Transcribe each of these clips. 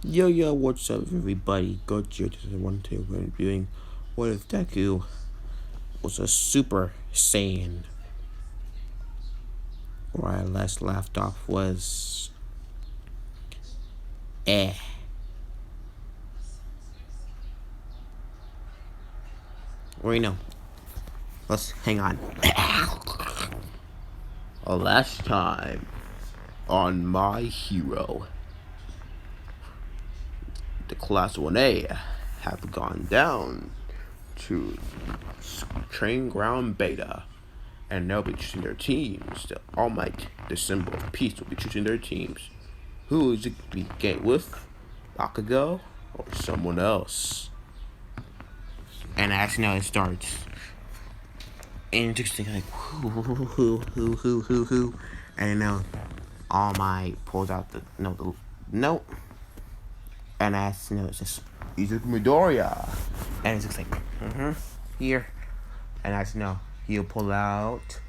Yo, what's up, everybody? Gojo to the one two. We're doing what if Deku was a Super Saiyan? Where I last left off was eh. Or let's hang on. Last time on My Hero, the Class 1A have gone down to Train Ground Beta, and they'll be choosing their teams. The All Might, the symbol of peace, will be choosing their teams. Who is it to be game with? Bakugo or someone else? And actually, now it starts. And just think like, who? And now All Might pulls out the note. And that's, it's just Izuku Midoriya. And it's just like, here. And that's, he'll pull out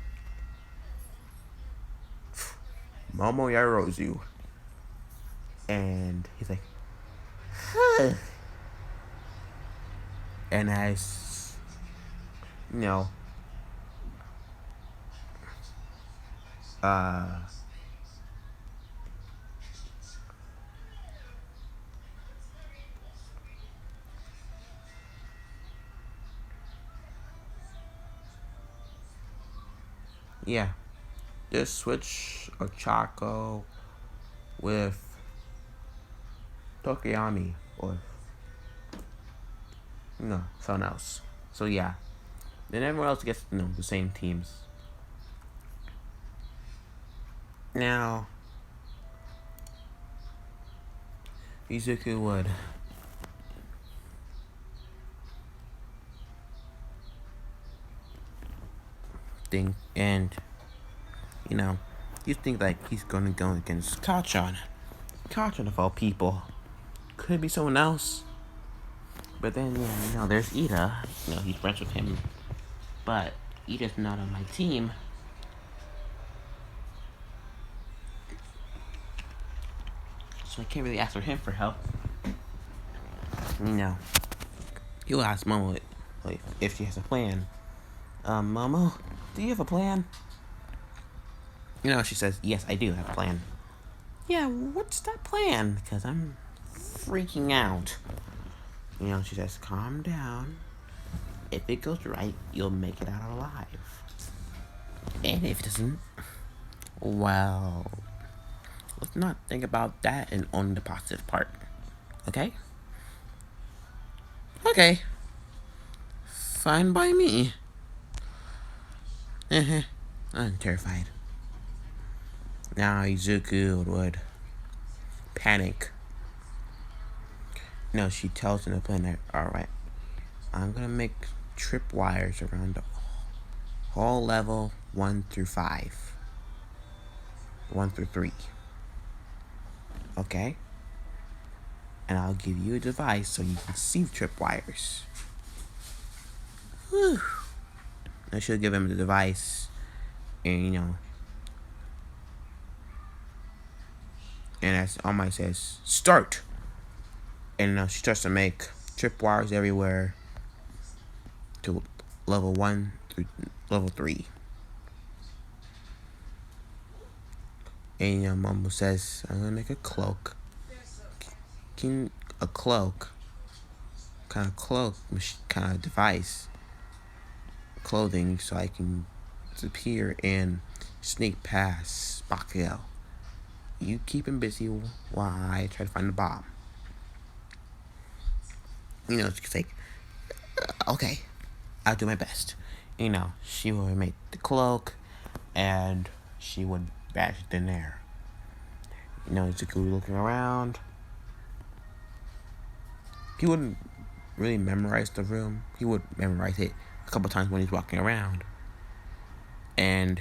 Momo Yarozu. And he's like, and as, yeah, just switch Ochako with Tokiyami or someone else. So yeah, then everyone else gets the same teams. Now Izuku would think, and you think like he's gonna go against Kachan of all people. Could be someone else. But then, there's Ida. He's friends with him. But Ida's not on my team. So I can't really ask for him for help. He'll ask Momo if she has a plan. Momo, do you have a plan? She says, yes, I do have a plan. Yeah, what's that plan? Because I'm freaking out. She says, calm down. If it goes right, you'll make it out alive. And if it doesn't, well, let's not think about that and own the positive part. Okay? Okay. Fine by me. I'm terrified. Now Izuku would panic. She tells him to plan. Alright, I'm gonna make tripwires around the whole level 1 through 5. 1 through 3. Okay? And I'll give you a device so you can see the tripwires. Whew. I should give him the device, and and as All Might says, start. And she starts to make tripwires everywhere to level 1 through level 3. And Momo says, I'm gonna make a cloak. Kind of device, clothing, so I can disappear and sneak past Bakugo. You keep him busy while I try to find the bomb. It's like, okay, I'll do my best. She would make the cloak, and she would bash it in there. Izuku looking around. He wouldn't really memorize the room. He would memorize it a couple times when he's walking around. And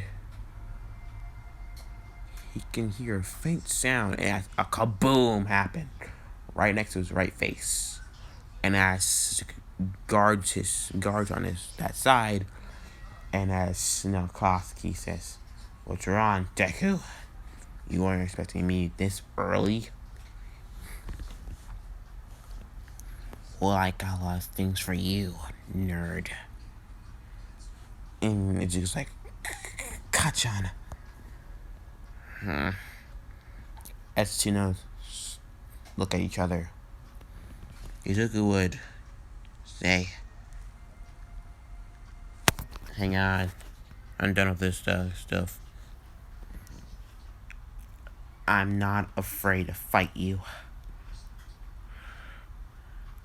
he can hear a faint sound as a kaboom happened right next to his right face. And as guards on that side, and as Kloski says, "What's wrong, Deku? You weren't expecting me this early?" Well, I got a lot of things for you, nerd. And it's just like, Kachan. As two knows, look at each other. Izuku would say, hang on, I'm done with this stuff. I'm not afraid to fight you.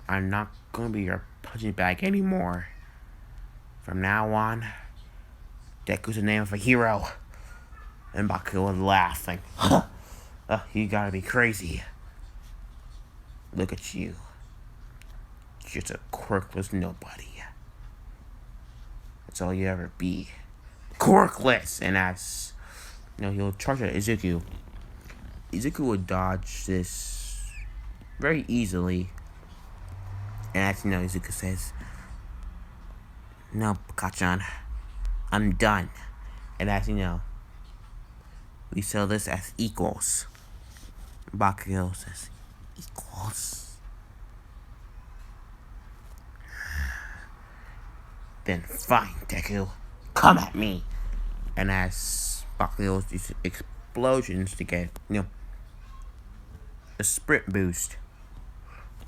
I'm not gonna be your punching bag anymore. From now on, Deku's the name of a hero. And Bakugo was laughing. You gotta be crazy. Look at you. Just a quirkless nobody. That's all you ever be. Quirkless! And as he'll charge at Izuku. Izuku would dodge this very easily. And as Izuku says, no, Kachan, I'm done. And as we sell this as equals. Bakugo says, equals? Then fine, Deku, come at me. And as Bakugo uses explosions to get, a sprint boost.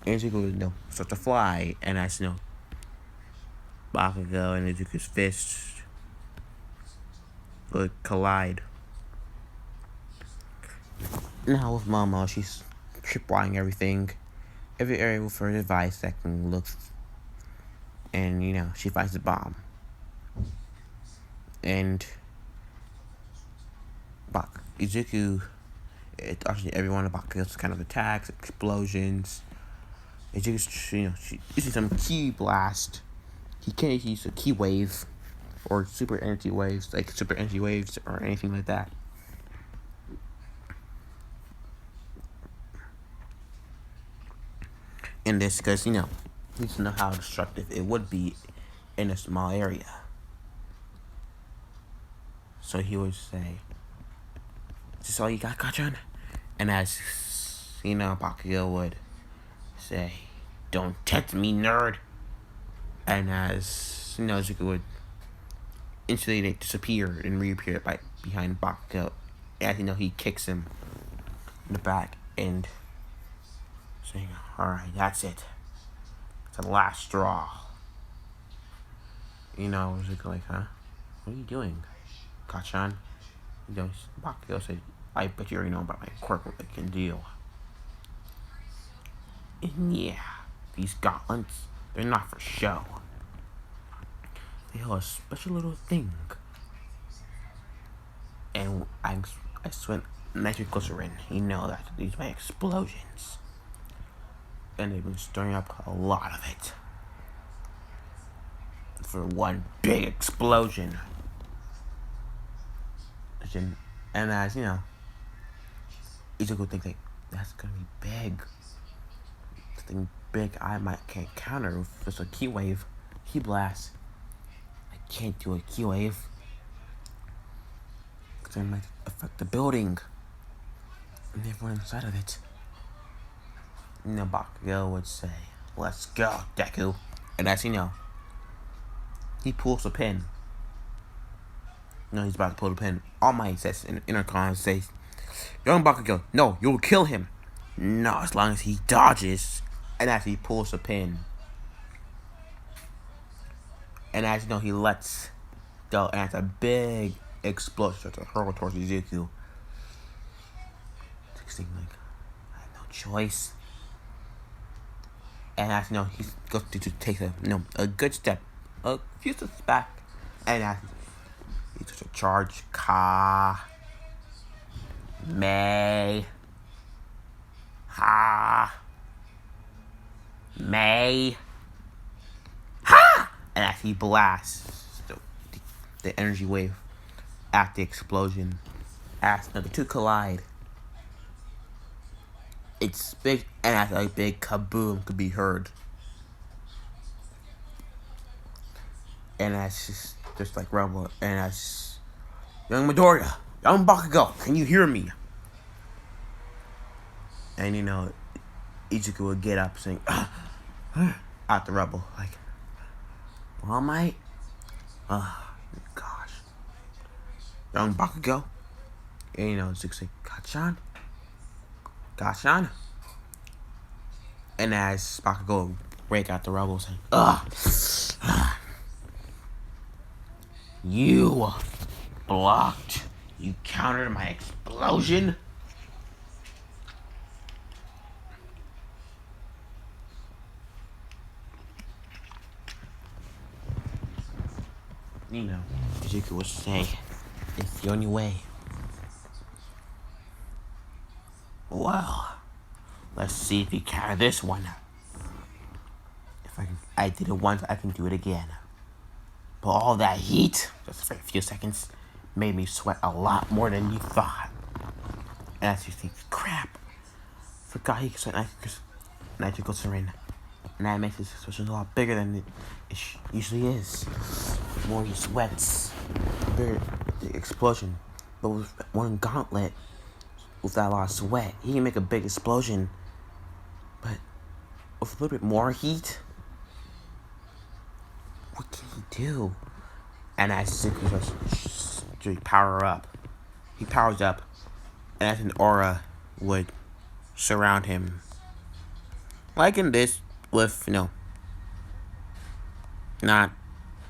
Izuku starts to fly, and as Bakugo and Izuku's fists would collide. Now with Momo, she's tripwire everything, every area with her device that can look, and she finds the bomb. And Izuku, actually every one of Bakugo's kind of attacks, explosions. Izuku's, she uses some ki blast. He can't use a ki wave or super energy waves or anything like that. In this, because he needs to know how destructive it would be in a small area. So he would say, "Is this all you got, Kachan?" And as Bakugo would say, "Don't tempt me, nerd." And as Izuku would instantly disappear and reappear behind Bakugo. As he kicks him in the back and saying, "Alright, that's it. It's the last straw." Izuku like, "Huh? What are you doing, Kachan?" Bakugo said, "I bet you already know about my quirk, what I can do." And yeah, these gauntlets, they're not for show. They hold a special little thing. And I spent nitroglycerin. That these are my explosions. And they've been stirring up a lot of it. For one big explosion. And as Izuku thinks that's gonna be big. Something big I can't counter with just a ki wave, ki blast. I can't do a ki wave because it might affect the building and everyone inside of it. Bakugo would say, "Let's go, Deku." And as he pulls a pin. He's about to pull the pin. All Might says in intercom says, "Young Bakugo, no, you'll kill him." No, as long as he dodges. And as he pulls the pin. And as he lets go. And as a big explosion starts to hurl towards Izuku. He's thinking like, I have no choice. And as he goes to take a good step. A few steps back. And as he starts to charge Ka. May. Ha. May. Ha! And as he blasts the energy wave at the explosion, as the two collide, it's big, and as a big kaboom could be heard. And as just like rumble, and as young Midoriya, young Bakugo, can you hear me? And Izuku would get up saying, out the rubble. Like, All Might? Gosh. Young Bakugo? And Izuku's like, Gachan? And as Bakugo break out the rubble, saying, you blocked. You countered my explosion. Izuku would say, it's the only way. Well, let's see if you carry this one. If I did it once, I can do it again. But all that heat, just for a few seconds, made me sweat a lot more than you thought. And as you think, crap, forgot he could sweat nitrical syringe. And that makes his explosion a lot bigger than it usually is. The more he sweats, the bigger the explosion. But with one gauntlet, with that lot of sweat, he can make a big explosion. But with a little bit more heat, what can he do? And as Zuko starts to power up, he powers up, and as an aura would surround him. Like in this, with, not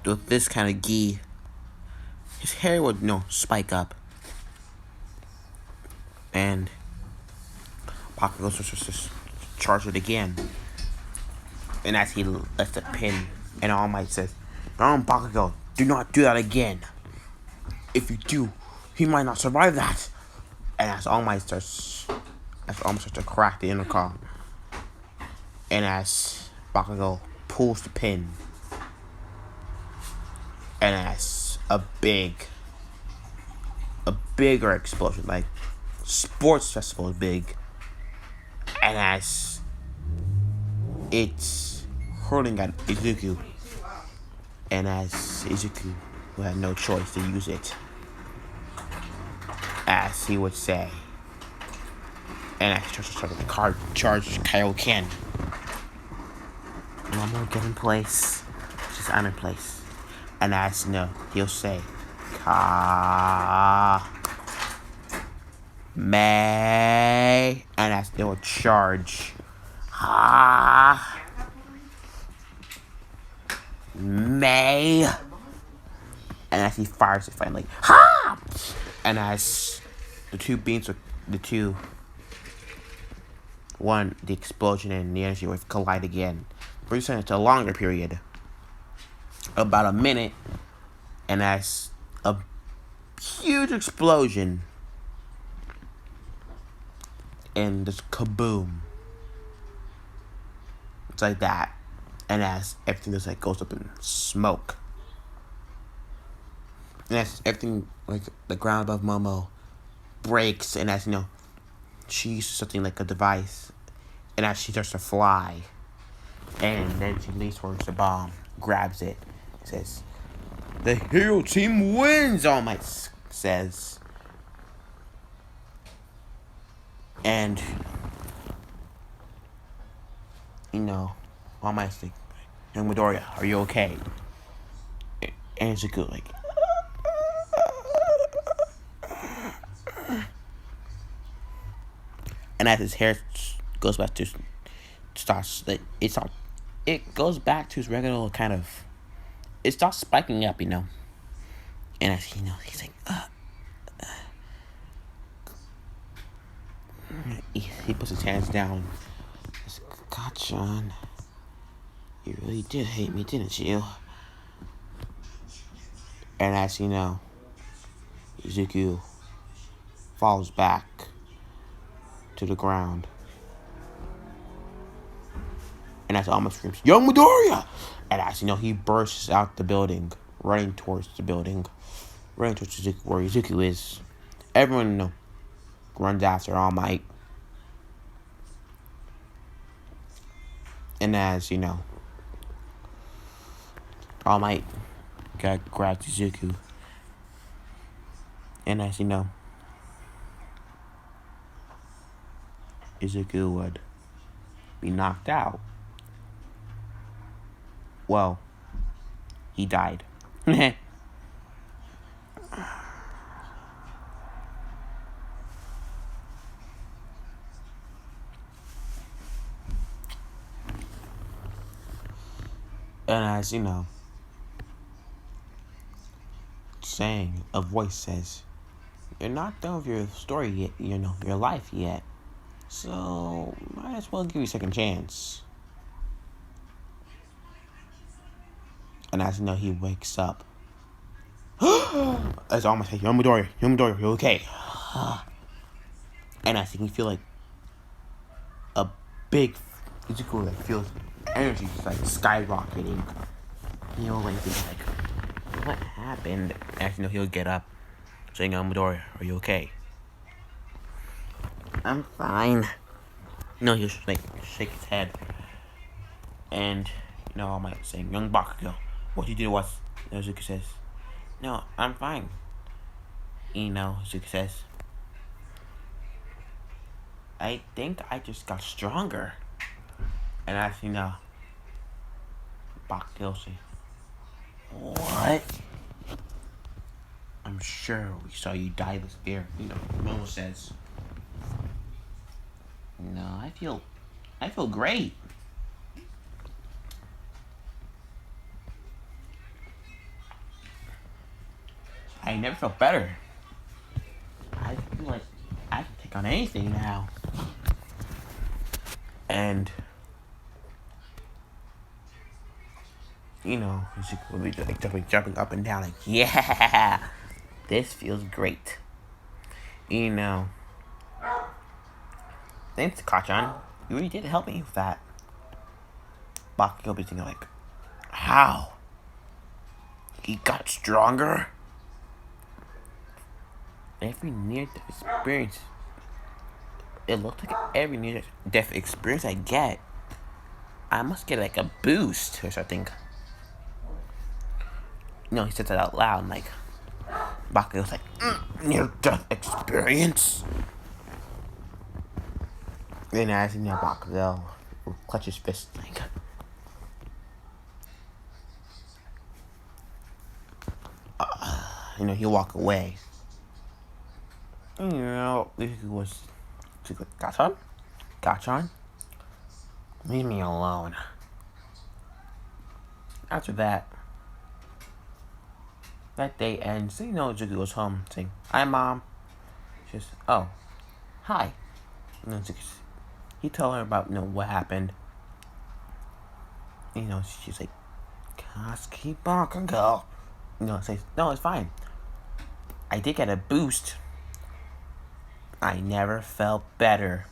with this kind of gi, his hair would, spike up. And Bakugo starts to charge it again. And as he lets the pin, and All Might says, Bakugo, do not do that again. If you do, he might not survive that. And as All Might starts to crack the intercom, and as Bakugo pulls the pin, and as a bigger explosion, like sports festival is big, and as it's hurling at Izuku, and as Izuku, who had no choice to use it, as he would say, and as he started the card charge Kaioken. One more get in place, just I'm in place. And as he'll say, May, and as they will charge, May, and as he fires it finally, and as the two beams with the explosion and the energy wave collide again, brings it into a longer period, about a minute, and as a huge explosion, and just kaboom. It's like that, and as everything just goes up in smoke, and as everything the ground above Momo breaks, and as she uses something like a device, and as she starts to fly, and then she leans towards the bomb, grabs it, says, "The hero team wins," All Might says. And, All Might's like, "Young Midoriya, are you okay?" And Izuku and as his hair goes back to it goes back to his regular kind of, it starts spiking up, and as he's like, he puts his hands down. He's like, "Gachan, you really did hate me, didn't you?" And as Izuku falls back to the ground. And as Alma screams, "Young Midoriya!" And as he bursts out the building, running towards Izuku, where Izuku is. Everyone runs after All Might. And as All Might grabs Izuku. And as Izuku would be knocked out. Well, he died. And as you know, saying, a voice says, "You're not done with your story yet, your life yet. So, might as well give you a second chance." And as you know, he wakes up. It's almost like, Midoriya, you okay? And I think he feel like a big, Izuku like feels energy just like skyrocketing. Like think like, what happened? And you know, he'll get up, saying, Midoriya, are you okay? I'm fine. No, he'll like shake his head. And I'm like saying, young Bakugo, what you did was, Izuku says, no, I'm fine. Izuku says, I think I just got stronger. And as Bakugo says, what? I'm sure we saw you die this fear. Momo says, no, I feel great. I never felt better. I feel like I can take on anything now. And she would be like jumping up and down, like, yeah, this feels great. Thanks, Kachan. You really did help me with that. Bakugo be thinking like, how? He got stronger? Every near-death experience, it looked like every near-death experience I get, I must get like a boost or something. He says that out loud, and like, Bakugo's like, near-death experience? Then as Bakugo will clutch his fist like, he'll walk away. It was Gachon, leave me alone. After that day ends. Zuki goes home saying, hi, Mom. She says, oh, hi. He told her about, what happened. She's like, Katsuki Bakugo. Says, no, it's fine. I did get a boost. I never felt better.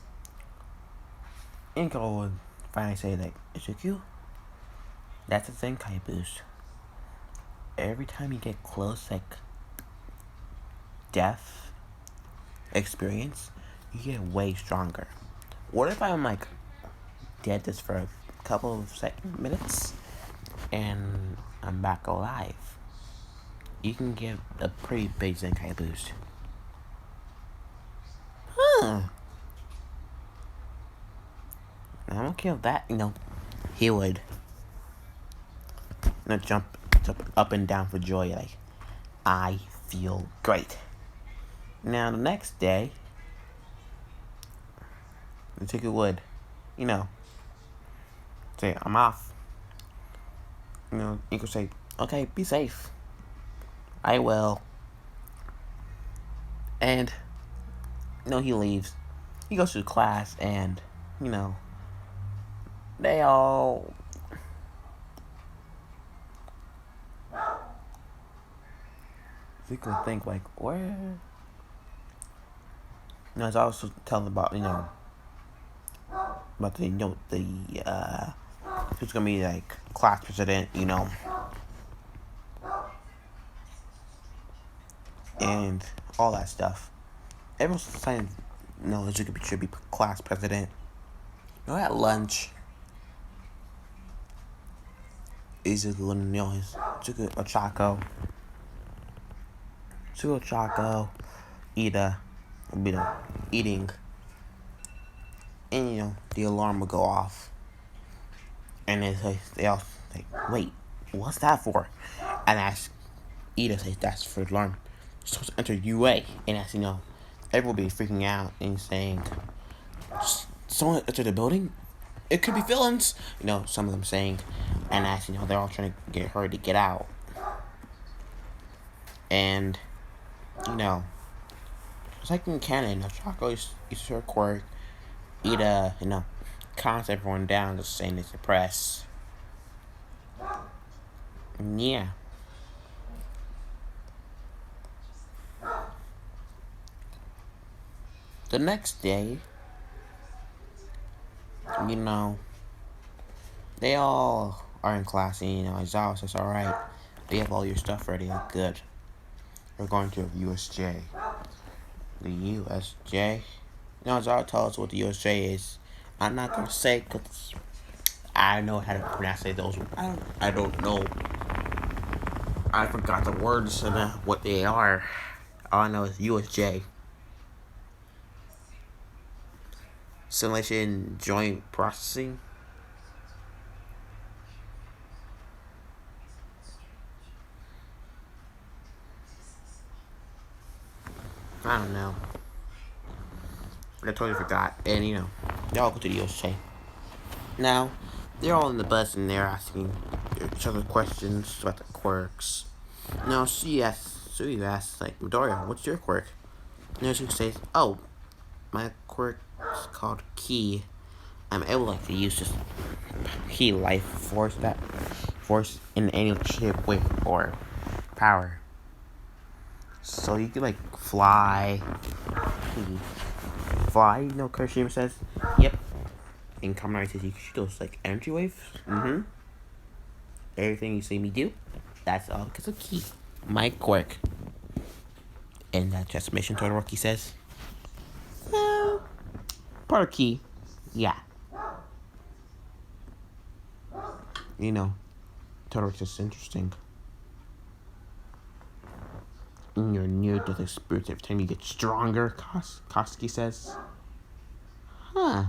Inko would finally say, like, Izuku, that's the thing, Kai boost. Every time you get close, like, death experience, you get way stronger. What if I'm, like, dead just for a couple of minutes, and I'm back alive? You can get a pretty big Zenkai boost. I'm okay with that, He would jump up and down for joy, like, I feel great. Now the next day, the ticket would, say, I'm off. You could say, okay, be safe. I will. And he leaves. He goes to class, and they all could think like, where? It's also telling about about the who's gonna be like class president, and all that stuff. Everyone's saying, Izuku should be class president. At lunch, Izuku, Ochako, Ida will be eating, and the alarm will go off, and they all Like, wait, what's that for? And as Ida says, that's for the alarm. So to enter UA, and as everyone will be freaking out and saying, someone entered the building? It could be villains. Some of them saying, and as they're all trying to get her to get out. And, it's like in canon, Choco is her quirk. Ida, calms everyone down, just saying it's suppressed. Yeah. The next day, they all are in class, and Aizawa says, alright, they have all your stuff ready, good. We're going to USJ. The USJ? Aizawa tells us what the USJ is. I'm not going to say, because I don't know how to pronounce those. I don't know. I forgot the words and what they are. All I know is USJ. Simulation Joint Processing. I don't know. I totally forgot. And they all go to the USJ. Now, they're all in the bus and they're asking each other questions about the quirks. Now, Suyu asks, like, Midoriya, what's your quirk? And she says, oh, my quirk is called Ki. I'm able to use this Ki life force in any shape, way, or power. So you can fly. Fly, Kirishima says. Yep. And Kaminari says you shoot those energy waves. Mm-hmm. Everything you see me do, that's all because of Ki. My quirk. And that transformation Todoroki says. Part of Ki. Yeah. Todoroki's just interesting. In your near-death experience, every time you get stronger, Koski says. Huh.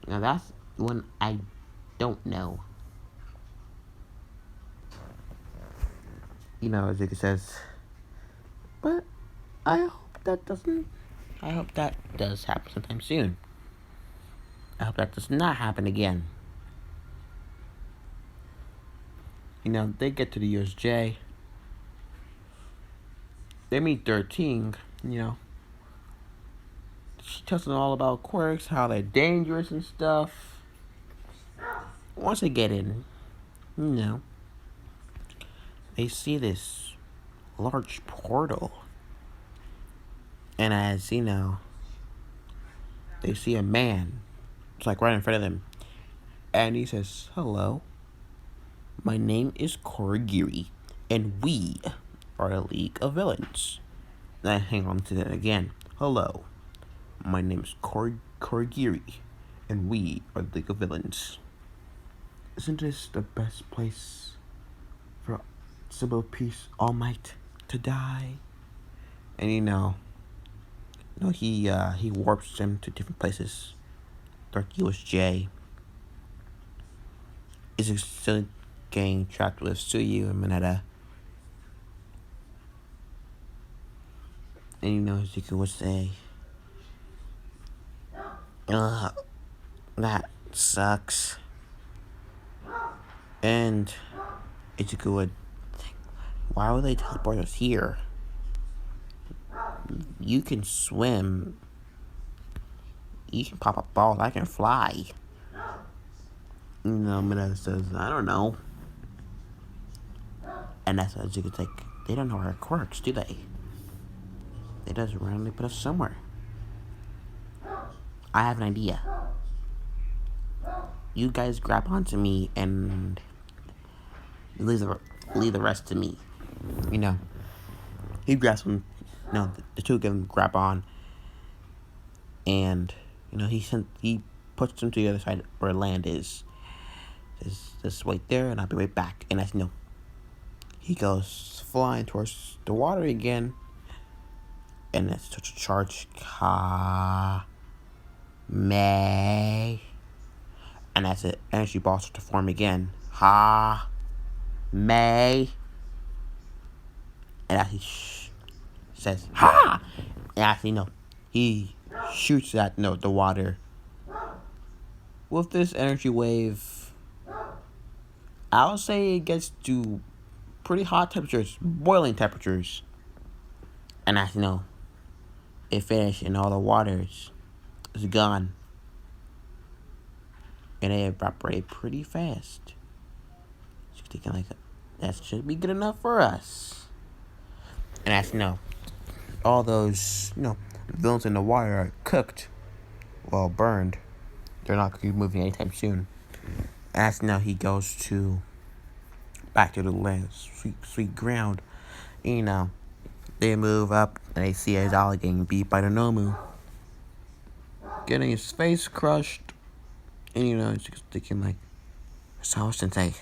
Now that's one I don't know. Azuka says. But I hope that does happen sometime soon. I hope that does not happen again. They get to the USJ. They meet 13, She tells them all about quirks, how they're dangerous and stuff. Once they get in, they see this large portal. And as, they see a man. It's right in front of them. And he says, hello. My name is Korigiri. And we are a League of Villains. Now hang on to that again. Hello. My name is Korigiri. And we are the League of Villains. Isn't this the best place for symbol of peace, All Might, to die? And he warps them to different places. Dark USJ is still getting trapped with Suyu and Mineta. And Zuko would say, ugh, that sucks. And Ichigo would think, why would they teleport us here? You can swim. You can pop a ball. I can fly. Mineta says, I don't know. And that's what Ichigo's like, they don't know our quirks, do they? They just randomly put us somewhere. I have an idea. You guys grab onto me and leave the rest to me. He grabs one. The two of them grab on, and he puts them to the other side where land is. Just wait there, and I'll be right back. And as he goes flying towards the water again, and it's such a charge. May. And as the energy ball starts to form again, ha, May. And as he says, ha! And as he shoots at the water. With this energy wave, I'll say it gets to pretty hot temperatures, boiling temperatures. And as it finishes and all the water is gone. And they evaporate pretty fast. So you're thinking that should be good enough for us. And as all those, villains in the water are cooked, well, burned. They're not going to be moving anytime soon. As he goes back to the land, sweet ground. They move up and they see his ally getting beat by the Nomu. Getting his face crushed. And he's just thinking so Sensei.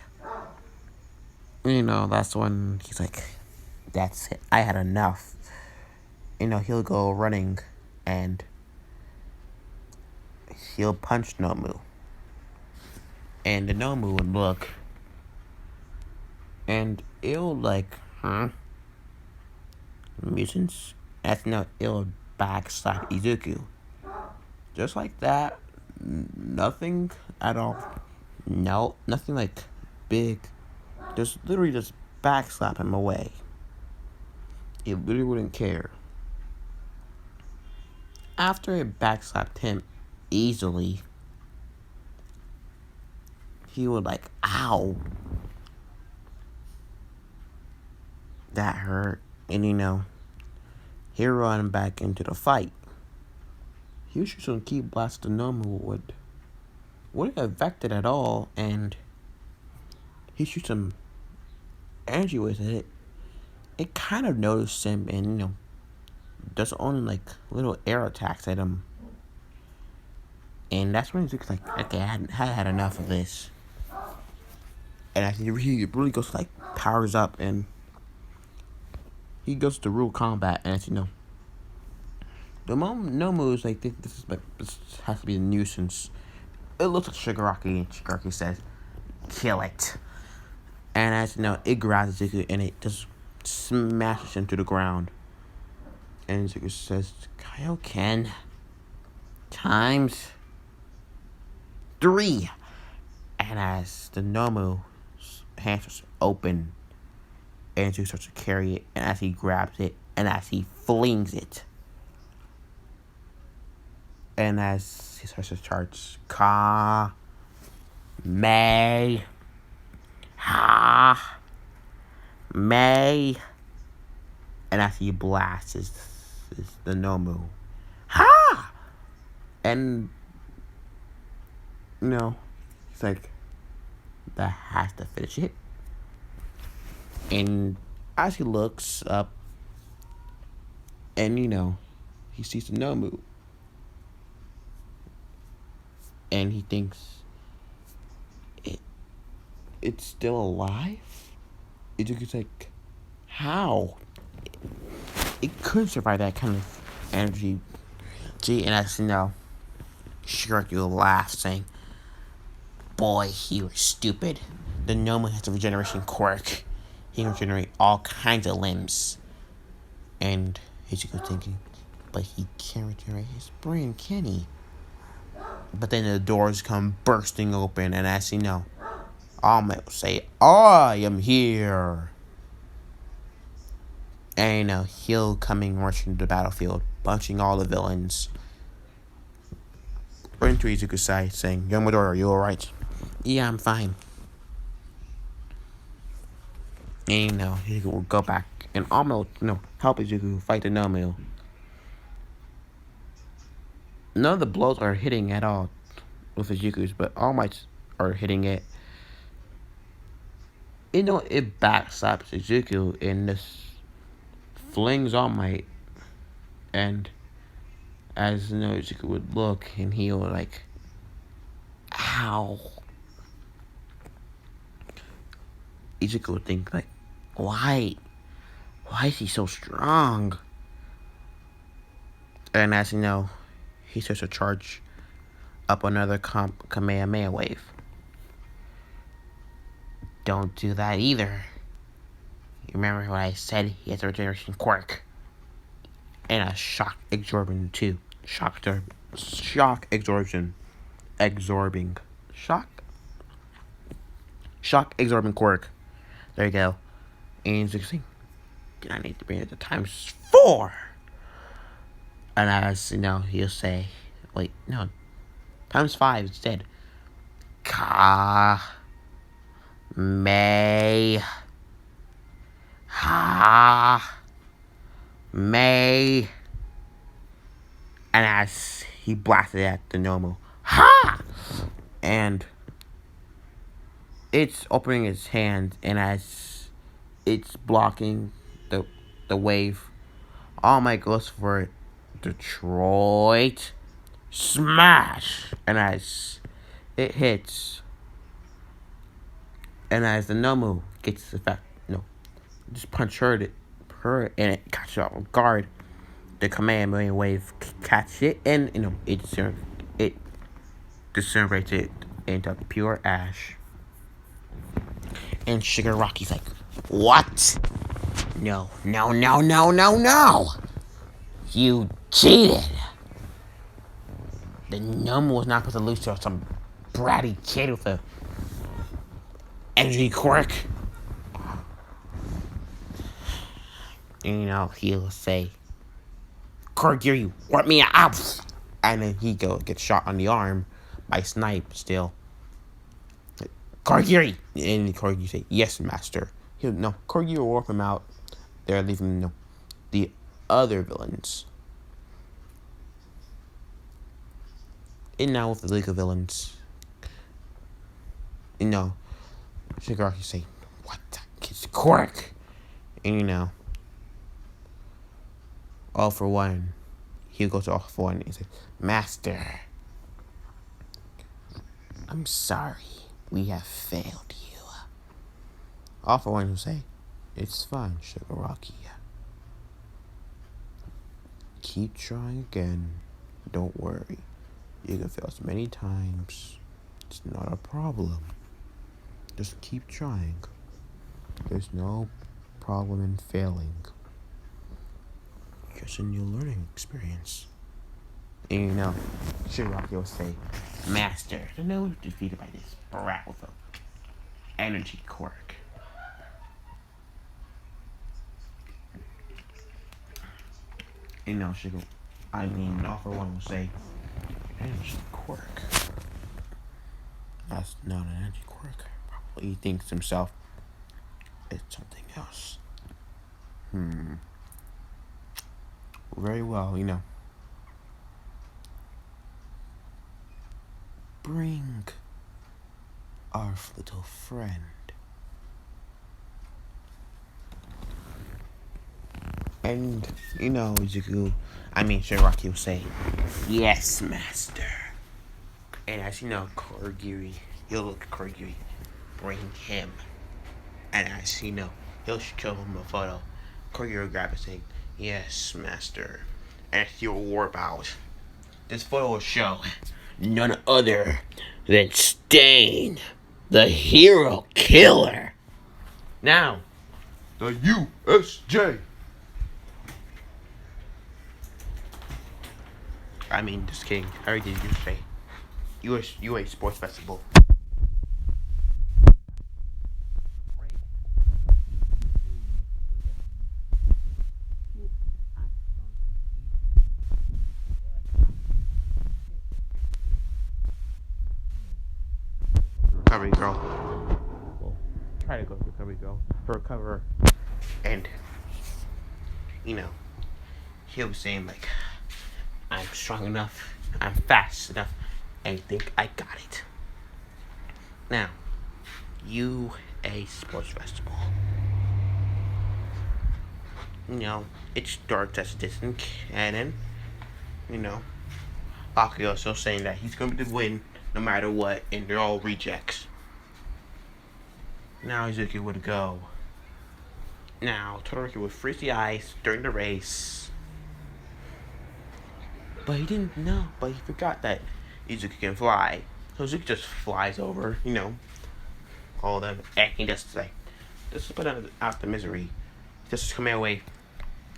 That's when he's like, that's it. I had enough. He'll go running and he'll punch Nomu. And the Nomu would look. And it'll mutants. That's it'll backslap Izuku. Just like that. Nothing at all. No, nothing big. Just literally just backslap him away. It literally wouldn't care. After it backslapped him easily, he would ow. That hurt. And he'd run back into the fight. He was just gonna keep blasting Nomu wouldn't affect it at all, and he shoots some energy with it. It kind of noticed him and does only little air attacks at him. And that's when he's okay, I had enough of this. And I think he really goes powers up and he goes to real combat, and the Nomu is this has to be a nuisance. It looks like Shigaraki, and Shigaraki says, kill it. And as it grabs Izuku and it just smashes him to the ground. And Izuku says, Kaioken times 3. And as the Nomu's hands starts to open, and Izuku starts to carry it, and as he grabs it, and as he flings it, and as he starts to charge, Ka, May, Ha, May, and as he blasts is the Nomu, Ha, and he's that has to finish it. And as he looks up, and he sees the Nomu. And he thinks it's still alive? Izuku's how? It couldn't survive that kind of energy. And as Shigaraki will laugh, saying, boy, you were stupid. The Nomu has a regeneration quirk. He can regenerate all kinds of limbs. And Izuku thinking, but he can't regenerate his brain, can he? But then the doors come bursting open, and as Alma will say, I am here. And he'll coming rushing to the battlefield, punching all the villains. Right into Izuku's side, saying, Young Midori, are you alright? Yeah, I'm fine. And he will go back, and Alma will help Izuku fight the Nomu. None of the blows are hitting at all with Izuku's, but All Mights are hitting it. It backslaps Izuku and this flings All Might. And as Izuku would look, and he would ow. Izuku would think why is he so strong? And as he starts to charge up another Kamehameha wave. Don't do that either. You remember what I said? He has a regeneration quirk. And a shock absorption too. Shock absorption. Absorbing. Shock absorbing quirk. There you go. And 16. I need to bring it to times 4. And as you know, he'll say, wait, no, times 5 instead. Ka May Ha May. And as he blasted at the normal ha, and it's opening its hand, and as it's blocking the wave, All Might goes for it. Detroit smash, and as it hits, and as the Nomu gets the effect, just punch her, and it catches her off guard. The Kamehameha wave catches it, and it disintegrates it into pure ash. And Shigaraki's like, what? No. You cheated. The Nomu was not supposed to lose to some bratty kid with a energy quirk. And he'll say, Kurogiri, warp me out! And then he gets shot on the arm by Snipe still. Kurogiri! And Kurogiri say, yes, master. Kurogiri will warp him out. They're leaving the other villains. And now with the League of Villains, Shigaraki say, what the kid's quirk? And All for One, he'll go to All for One and he says, Master, I'm sorry, we have failed you. All for One will say, it's fine, Shigaraki. Keep trying again. Don't worry. You can fail as many times. It's not a problem. Just keep trying. There's no problem in failing. Just a new learning experience. And Shigaraki will say, Master, the Nomu was defeated by this brat with an energy quirk. All for One will say, energy quirk. That's not an energy quirk. Probably he thinks to himself, it's something else. Very well, Bring our little friend. And, Shigaraki will say, yes, master. And as Kurogiri, he'll look at Kurogiri, bring him. And as he'll show him a photo. Kurogiri will grab it saying, yes, master. And he'll warp out. This photo will show none other than Stain, the hero killer. Now, the USJ. Just kidding. I already did USJ. UA Sports Festival. Recovery girl. Well, try to go to recovery girl. To recover. And, he'll be saying, I'm strong enough, I'm fast enough, and I think I got it. Now, UA Sports Festival. It starts as a distant cannon. Akio still saying that he's going to win no matter what, and they're all rejects. Now Izuki would go. Now, Todoroki would freeze the ice during the race. But he didn't know. But he forgot that, Izuku can fly. So Izuku just flies over, all of them, and he just to put out the misery, just coming away,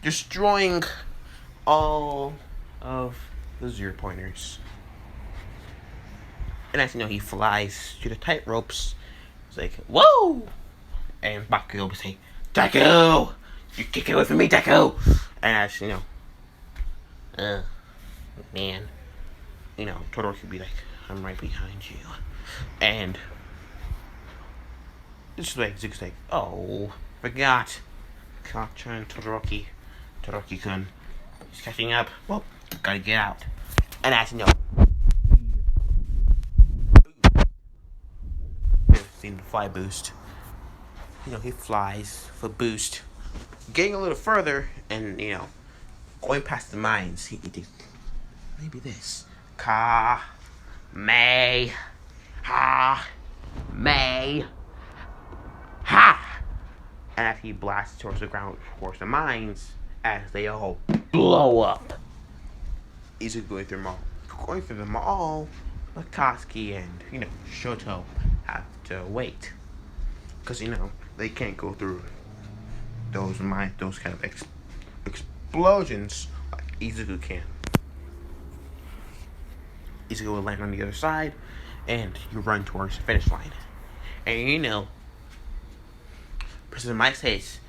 destroying all of the zero pointers. And as you know, he flies to the tight ropes. It's like, whoa! And Bakugo would say, Deku! You kick away from me, Deku! And as you know, man, Todoroki would be like, I'm right behind you. And this is like Zuko's like, oh, forgot. Clock turn Todoroki-kun. He's catching up. Well, gotta get out. And as you know, seen the fly boost. He flies for boost. Getting a little further and, going past the mines, he thinks, maybe this. Ka, May, Ha, May, Ha! And as he blasts towards the ground, towards the mines, as they all blow up. He's going through them all, Akatsuki and, Shoto have to wait. Because, they can't go through those kind of explosions like Izuku can. Izuku will land on the other side, and you run towards the finish line. And President Mike says,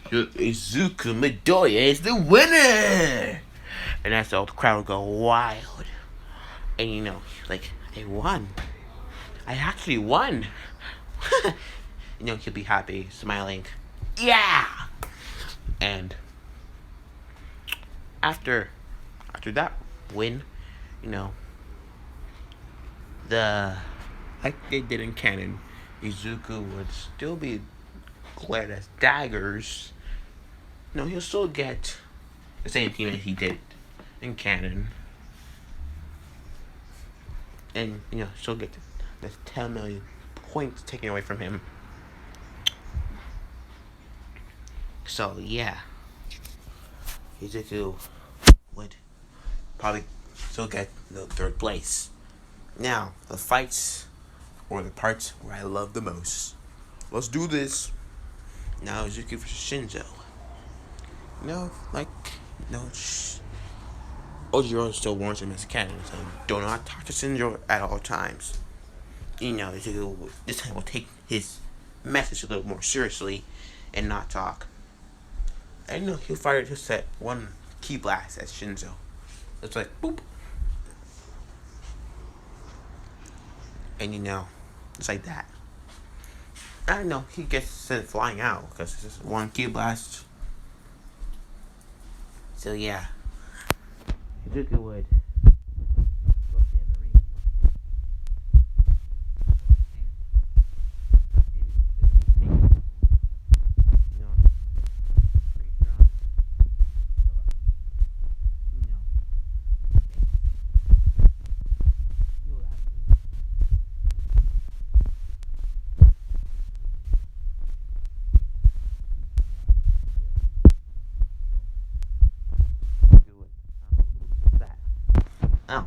Izuku Midoriya is the winner! And that's all the crowd will go wild. And I won. I actually won. He'll be happy, smiling. Yeah! And after that win, like they did in canon, Izuku would still be glared as daggers. He'll still get the same team as he did in canon. And, still get the 10 million points taken away from him. So, yeah. Izuku would probably still get the third place. Now, the fights, or the parts where I love the most. Let's do this. Now, Izuku versus Shinzo. Ojiro still warns him as canon, so do not talk to Shinzo at all times. Izuku this time will take his message a little more seriously and not talk. And he'll fire just that one key blast at Shinzo. It's like boop. And it's like that. I know he gets sent flying out because it's just one key blast. So yeah, Izuku would go to the ring. Oh.